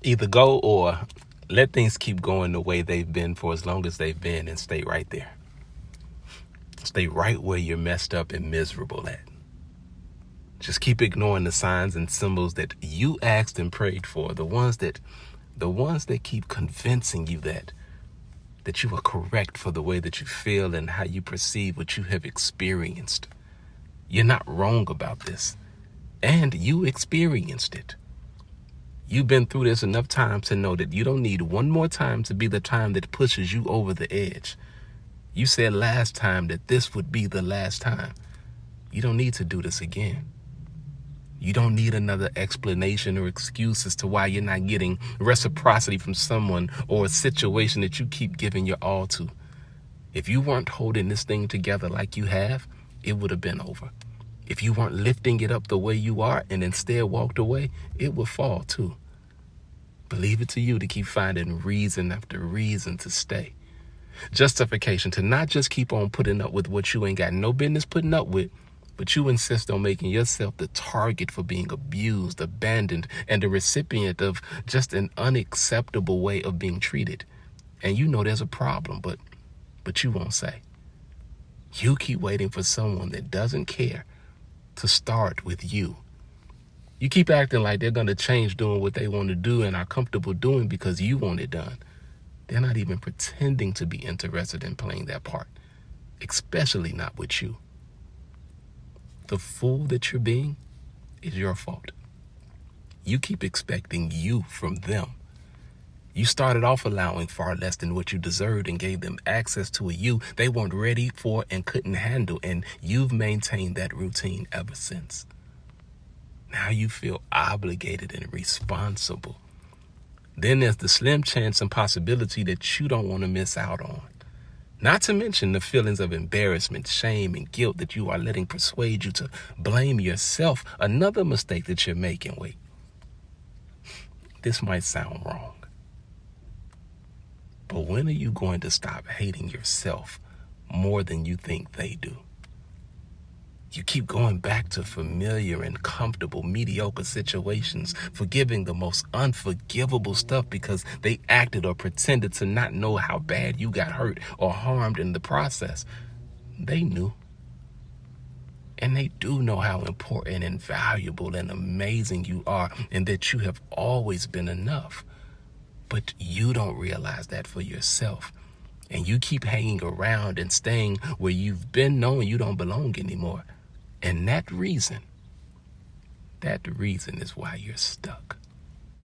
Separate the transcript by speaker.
Speaker 1: Either go or let things keep going the way they've been for as long as they've been and stay right there. Stay right where you're messed up and miserable at. Just keep ignoring the signs and symbols that you asked and prayed for, the ones that keep convincing you that you are correct for the way that you feel and how you perceive what you have experienced. You're not wrong about this, and you experienced it. You've been through this enough times to know that you don't need one more time to be the time that pushes you over the edge. You said last time that this would be the last time. You don't need to do this again. You don't need another explanation or excuse as to why you're not getting reciprocity from someone or a situation that you keep giving your all to. If you weren't holding this thing together like you have, it would have been over. If you weren't lifting it up the way you are and instead walked away, it would fall too. But leave it to you to keep finding reason after reason to stay. Justification to not just keep on putting up with what you ain't got no business putting up with, but you insist on making yourself the target for being abused, abandoned, and the recipient of just an unacceptable way of being treated. And you know there's a problem, but you won't say. You keep waiting for someone that doesn't care to start with you. You keep acting like they're going to change doing what they want to do and are comfortable doing because you want it done. They're not even pretending to be interested in playing that part, especially not with you. The fool that you're being is your fault. You keep expecting you from them. You started off allowing far less than what you deserved and gave them access to a you they weren't ready for and couldn't handle, and you've maintained that routine ever since. Now you feel obligated and responsible. Then there's the slim chance and possibility that you don't want to miss out on. Not to mention the feelings of embarrassment, shame, and guilt that you are letting persuade you to blame yourself. Another mistake that you're making. Wait, this might sound wrong, but when are you going to stop hating yourself more than you think they do? You keep going back to familiar and comfortable, mediocre situations, forgiving the most unforgivable stuff because they acted or pretended to not know how bad you got hurt or harmed in the process. They knew. And they do know how important and valuable and amazing you are and that you have always been enough. But you don't realize that for yourself. And you keep hanging around and staying where you've been knowing you don't belong anymore. And that reason is why you're stuck.